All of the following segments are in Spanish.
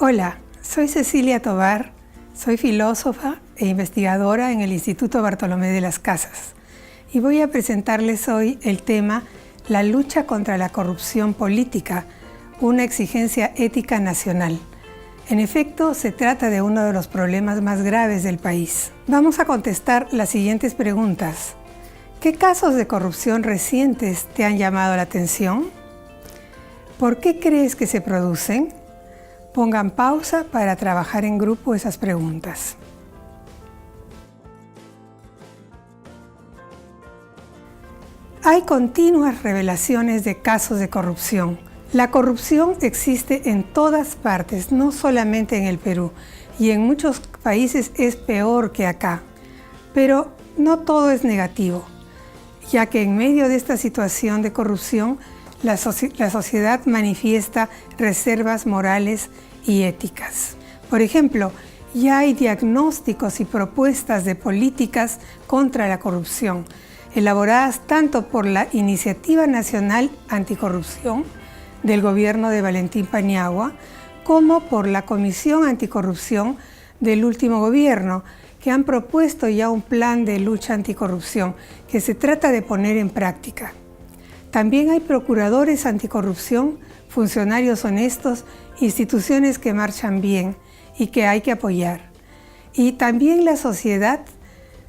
Hola, soy Cecilia Tovar, soy filósofa e investigadora en el Instituto Bartolomé de las Casas y voy a presentarles hoy el tema La lucha contra la corrupción política, una exigencia ética nacional. En efecto, se trata de uno de los problemas más graves del país. Vamos a contestar las siguientes preguntas. ¿Qué casos de corrupción recientes te han llamado la atención? ¿Por qué crees que se producen? Pongan pausa para trabajar en grupo esas preguntas. Hay continuas revelaciones de casos de corrupción. La corrupción existe en todas partes, no solamente en el Perú, y en muchos países es peor que acá. Pero no todo es negativo, ya que en medio de esta situación de corrupción, la sociedad manifiesta reservas morales y éticas. Por ejemplo, ya hay diagnósticos y propuestas de políticas contra la corrupción, elaboradas tanto por la Iniciativa Nacional Anticorrupción del gobierno de Valentín Paniagua, como por la Comisión Anticorrupción del último gobierno, que han propuesto ya un plan de lucha anticorrupción que se trata de poner en práctica. También hay procuradores anticorrupción, funcionarios honestos, instituciones que marchan bien y que hay que apoyar. Y también la sociedad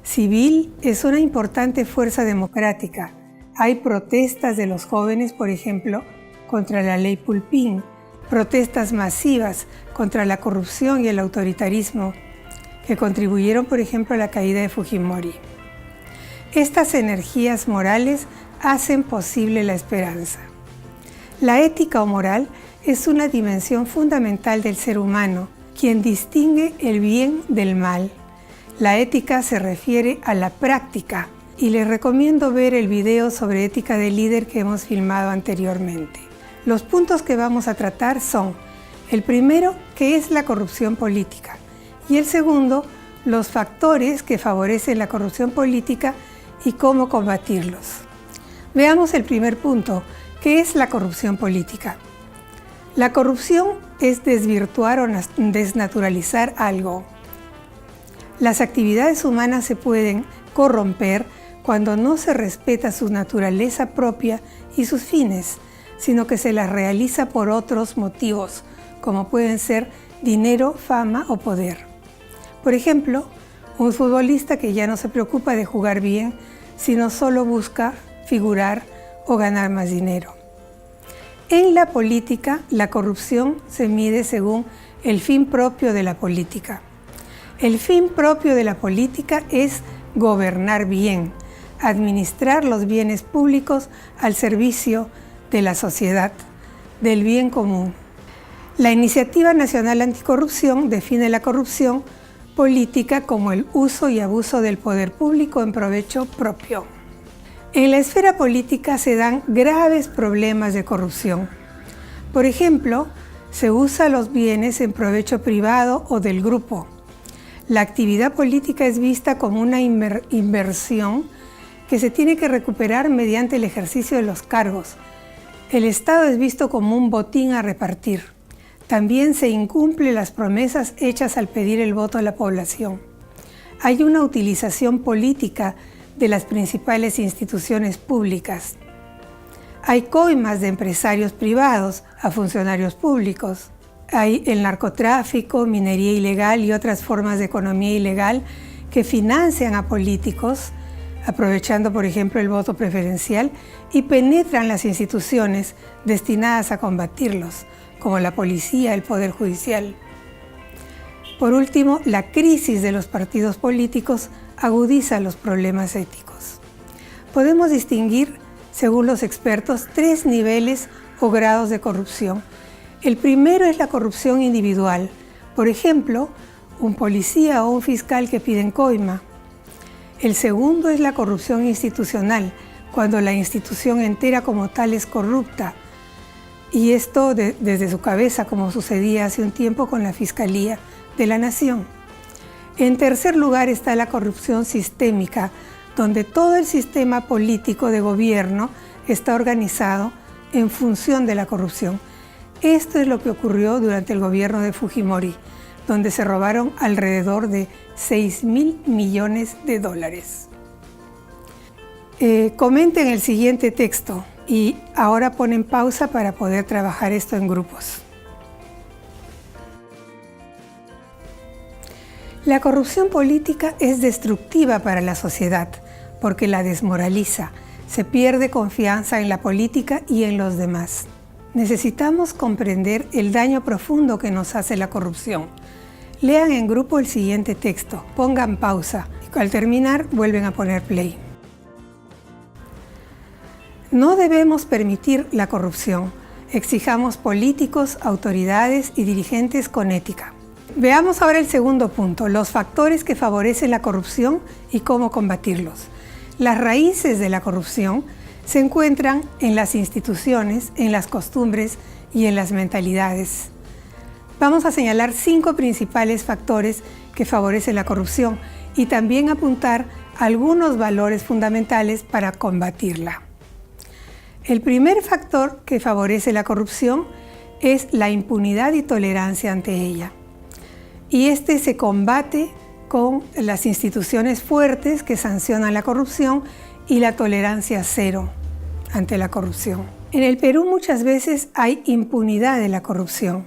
civil es una importante fuerza democrática. Hay protestas de los jóvenes, por ejemplo, contra la ley Pulpín, protestas masivas contra la corrupción y el autoritarismo, que contribuyeron, por ejemplo, a la caída de Fujimori. Estas energías morales hacen posible la esperanza. La ética o moral es una dimensión fundamental del ser humano, quien distingue el bien del mal. La ética se refiere a la práctica y les recomiendo ver el video sobre ética de líder que hemos filmado anteriormente. Los puntos que vamos a tratar son: el primero, ¿qué es la corrupción política? Y el segundo, los factores que favorecen la corrupción política y cómo combatirlos. Veamos el primer punto, ¿qué es la corrupción política? La corrupción es desvirtuar o desnaturalizar algo. Las actividades humanas se pueden corromper cuando no se respeta su naturaleza propia y sus fines, sino que se las realiza por otros motivos, como pueden ser dinero, fama o poder. Por ejemplo, un futbolista que ya no se preocupa de jugar bien, sino solo busca figurar o ganar más dinero. En la política, la corrupción se mide según el fin propio de la política. El fin propio de la política es gobernar bien, administrar los bienes públicos al servicio de la sociedad, del bien común. La Iniciativa Nacional Anticorrupción define la corrupción política como el uso y abuso del poder público en provecho propio. En la esfera política se dan graves problemas de corrupción. Por ejemplo, se usa los bienes en provecho privado o del grupo. La actividad política es vista como una inversión que se tiene que recuperar mediante el ejercicio de los cargos. El Estado es visto como un botín a repartir. También se incumplen las promesas hechas al pedir el voto a la población. Hay una utilización política de las principales instituciones públicas. Hay coimas de empresarios privados a funcionarios públicos. Hay el narcotráfico, minería ilegal y otras formas de economía ilegal que financian a políticos, aprovechando, por ejemplo, el voto preferencial, y penetran las instituciones destinadas a combatirlos, como la policía, el Poder Judicial. Por último, la crisis de los partidos políticos agudiza los problemas éticos. Podemos distinguir, según los expertos, 3 niveles o grados de corrupción. El primero es la corrupción individual. Por ejemplo, un policía o un fiscal que piden coima. El segundo es la corrupción institucional, cuando la institución entera como tal es corrupta. Y esto desde su cabeza, como sucedía hace un tiempo con la Fiscalía de la Nación. En tercer lugar está la corrupción sistémica, donde todo el sistema político de gobierno está organizado en función de la corrupción. Esto es lo que ocurrió durante el gobierno de Fujimori, donde se robaron alrededor de 6.000 millones de dólares. Comenten el siguiente texto y ahora ponen pausa para poder trabajar esto en grupos. La corrupción política es destructiva para la sociedad porque la desmoraliza, se pierde confianza en la política y en los demás. Necesitamos comprender el daño profundo que nos hace la corrupción. Lean en grupo el siguiente texto, pongan pausa y al terminar vuelven a poner play. No debemos permitir la corrupción. Exijamos políticos, autoridades y dirigentes con ética. Veamos ahora el segundo punto, los factores que favorecen la corrupción y cómo combatirlos. Las raíces de la corrupción se encuentran en las instituciones, en las costumbres y en las mentalidades. Vamos a señalar 5 principales factores que favorecen la corrupción y también apuntar algunos valores fundamentales para combatirla. El primer factor que favorece la corrupción es la impunidad y tolerancia ante ella. Y este se combate con las instituciones fuertes que sancionan la corrupción y la tolerancia cero ante la corrupción. En el Perú muchas veces hay impunidad de la corrupción.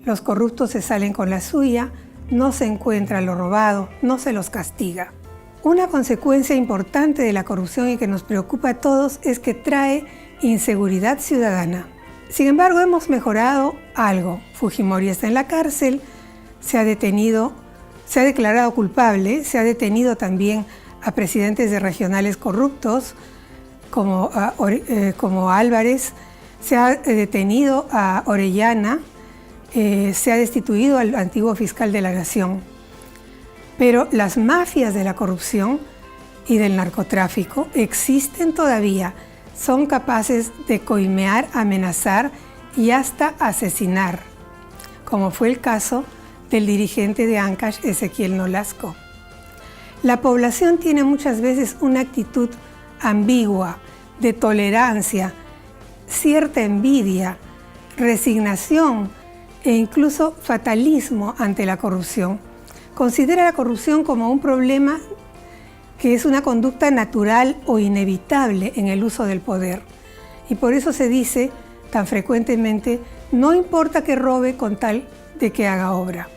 Los corruptos se salen con la suya, no se encuentra lo robado, no se los castiga. Una consecuencia importante de la corrupción y que nos preocupa a todos es que trae inseguridad ciudadana. Sin embargo, hemos mejorado algo. Fujimori está en la cárcel, se ha declarado culpable, se ha detenido también a presidentes de regionales corruptos como Álvarez, se ha detenido a Orellana, se ha destituido al antiguo fiscal de la Nación. Pero las mafias de la corrupción y del narcotráfico existen todavía, son capaces de coimear, amenazar y hasta asesinar, como fue el caso del dirigente de Ancash, Ezequiel Nolasco. La población tiene muchas veces una actitud ambigua, de tolerancia, cierta envidia, resignación e incluso fatalismo ante la corrupción. Considera la corrupción como un problema que es una conducta natural o inevitable en el uso del poder. Y por eso se dice tan frecuentemente, no importa que robe con tal de que haga obra.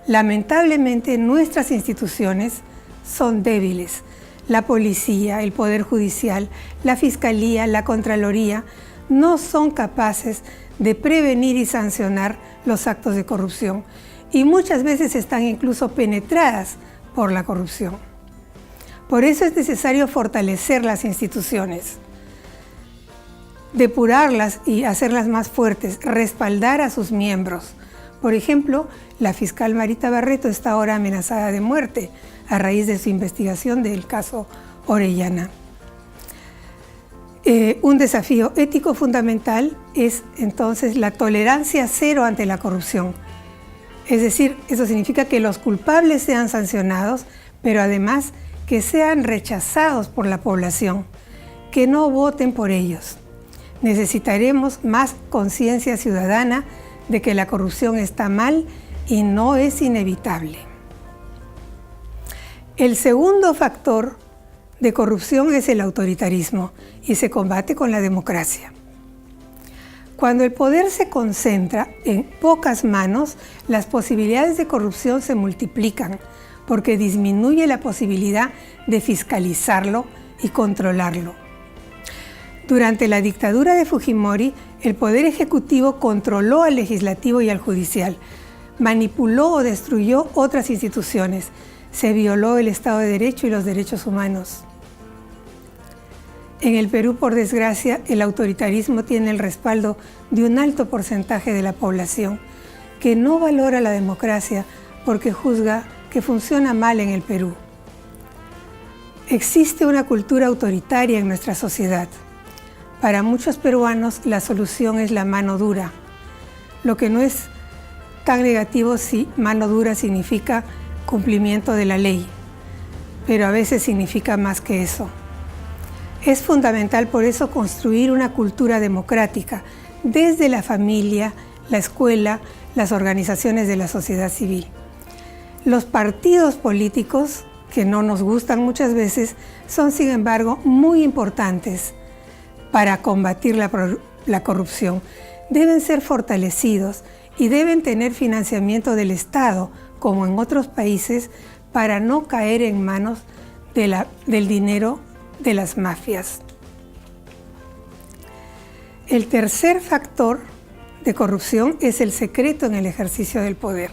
Lamentablemente, nuestras instituciones son débiles. La policía, el Poder Judicial, la Fiscalía, la Contraloría no son capaces de prevenir y sancionar los actos de corrupción y muchas veces están incluso penetradas por la corrupción. Por eso es necesario fortalecer las instituciones, depurarlas y hacerlas más fuertes, respaldar a sus miembros. Por ejemplo, la fiscal Marita Barreto está ahora amenazada de muerte a raíz de su investigación del caso Orellana. Un desafío ético fundamental es entonces la tolerancia cero ante la corrupción. Es decir, eso significa que los culpables sean sancionados, pero además que sean rechazados por la población, que no voten por ellos. Necesitaremos más conciencia ciudadana de que la corrupción está mal y no es inevitable. El segundo factor de corrupción es el autoritarismo y se combate con la democracia. Cuando el poder se concentra en pocas manos, las posibilidades de corrupción se multiplican porque disminuye la posibilidad de fiscalizarlo y controlarlo. Durante la dictadura de Fujimori, el Poder Ejecutivo controló al Legislativo y al Judicial, manipuló o destruyó otras instituciones, se violó el Estado de Derecho y los derechos humanos. En el Perú, por desgracia, el autoritarismo tiene el respaldo de un alto porcentaje de la población que no valora la democracia porque juzga que funciona mal en el Perú. Existe una cultura autoritaria en nuestra sociedad. Para muchos peruanos, la solución es la mano dura, lo que no es tan negativo si mano dura significa cumplimiento de la ley, pero a veces significa más que eso. Es fundamental por eso construir una cultura democrática, desde la familia, la escuela, las organizaciones de la sociedad civil. Los partidos políticos, que no nos gustan muchas veces, son sin embargo muy importantes para combatir la corrupción. Deben ser fortalecidos y deben tener financiamiento del Estado, como en otros países, para no caer en manos del dinero de las mafias. El tercer factor de corrupción es el secreto en el ejercicio del poder.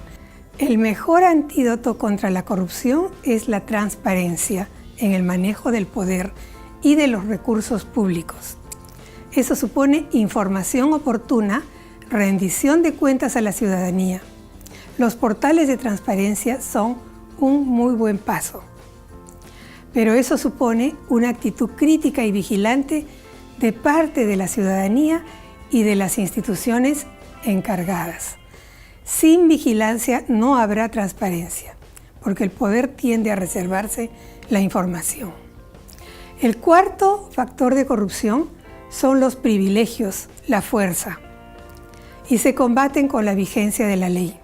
El mejor antídoto contra la corrupción es la transparencia en el manejo del poder y de los recursos públicos. Eso supone información oportuna, rendición de cuentas a la ciudadanía. Los portales de transparencia son un muy buen paso. Pero eso supone una actitud crítica y vigilante de parte de la ciudadanía y de las instituciones encargadas. Sin vigilancia no habrá transparencia, porque el poder tiende a reservarse la información. El cuarto factor de corrupción son los privilegios, la fuerza, y se combaten con la vigencia de la ley.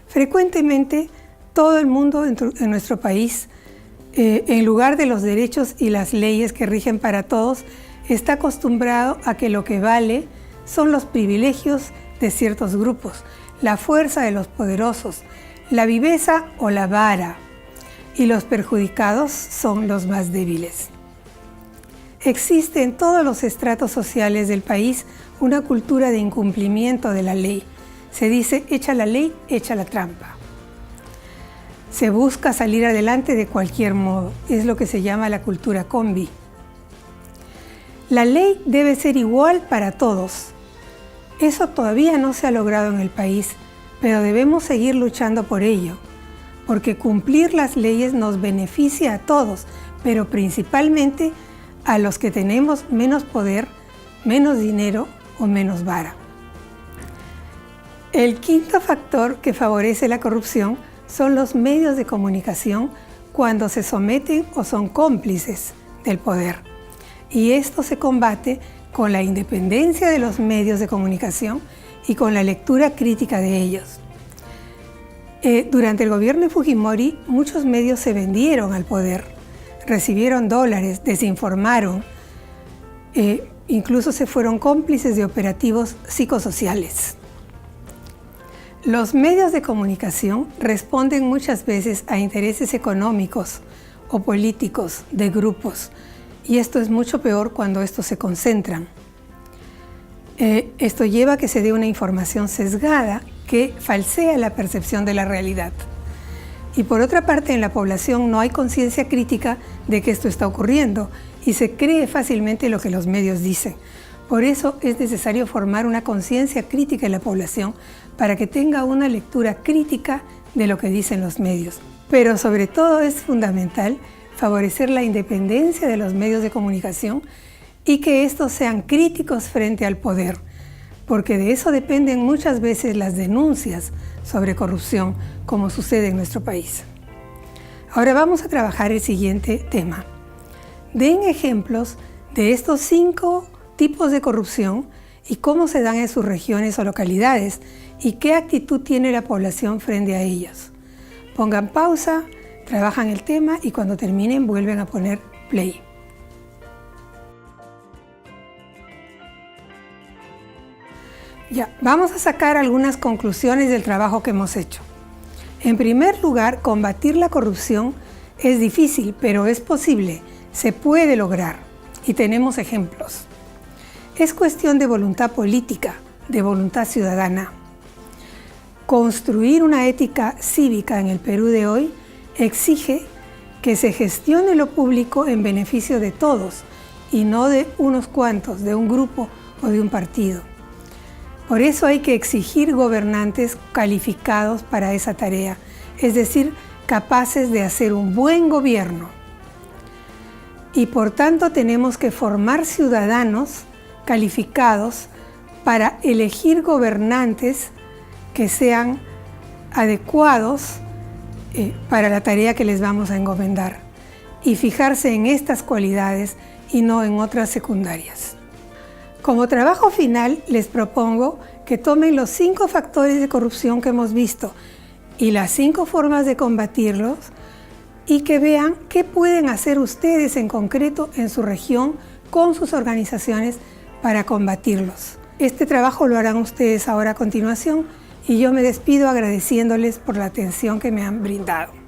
Frecuentemente, todo el mundo en nuestro país, en lugar de los derechos y las leyes que rigen para todos, está acostumbrado a que lo que vale son los privilegios de ciertos grupos, la fuerza de los poderosos, la viveza o la vara, y los perjudicados son los más débiles. Existe en todos los estratos sociales del país una cultura de incumplimiento de la ley. Se dice, echa la ley, echa la trampa. Se busca salir adelante de cualquier modo. Es lo que se llama la cultura combi. La ley debe ser igual para todos. Eso todavía no se ha logrado en el país, pero debemos seguir luchando por ello, porque cumplir las leyes nos beneficia a todos, pero principalmente a los que tenemos menos poder, menos dinero o menos vara. El quinto factor que favorece la corrupción son los medios de comunicación cuando se someten o son cómplices del poder. Y esto se combate con la independencia de los medios de comunicación y con la lectura crítica de ellos. Durante el gobierno de Fujimori, muchos medios se vendieron al poder, recibieron dólares, desinformaron, incluso se fueron cómplices de operativos psicosociales. Los medios de comunicación responden muchas veces a intereses económicos o políticos de grupos, y esto es mucho peor cuando estos se concentran. Esto lleva a que se dé una información sesgada que falsea la percepción de la realidad. Y por otra parte, en la población no hay conciencia crítica de que esto está ocurriendo y se cree fácilmente lo que los medios dicen. Por eso es necesario formar una conciencia crítica en la población para que tenga una lectura crítica de lo que dicen los medios. Pero sobre todo es fundamental favorecer la independencia de los medios de comunicación y que estos sean críticos frente al poder, porque de eso dependen muchas veces las denuncias sobre corrupción, como sucede en nuestro país. Ahora vamos a trabajar el siguiente tema. Den ejemplos de estos 5 tipos de corrupción y cómo se dan en sus regiones o localidades y qué actitud tiene la población frente a ellos. Pongan pausa, trabajan el tema y cuando terminen vuelven a poner play. Ya, vamos a sacar algunas conclusiones del trabajo que hemos hecho. En primer lugar, combatir la corrupción es difícil, pero es posible, se puede lograr y tenemos ejemplos. Es cuestión de voluntad política, de voluntad ciudadana. Construir una ética cívica en el Perú de hoy exige que se gestione lo público en beneficio de todos y no de unos cuantos, de un grupo o de un partido. Por eso hay que exigir gobernantes calificados para esa tarea, es decir, capaces de hacer un buen gobierno. Y por tanto tenemos que formar ciudadanos calificados para elegir gobernantes que sean adecuados para la tarea que les vamos a encomendar y fijarse en estas cualidades y no en otras secundarias. Como trabajo final, les propongo que tomen los 5 factores de corrupción que hemos visto y las 5 formas de combatirlos y que vean qué pueden hacer ustedes en concreto en su región con sus organizaciones para combatirlos. Este trabajo lo harán ustedes ahora a continuación y yo me despido agradeciéndoles por la atención que me han brindado.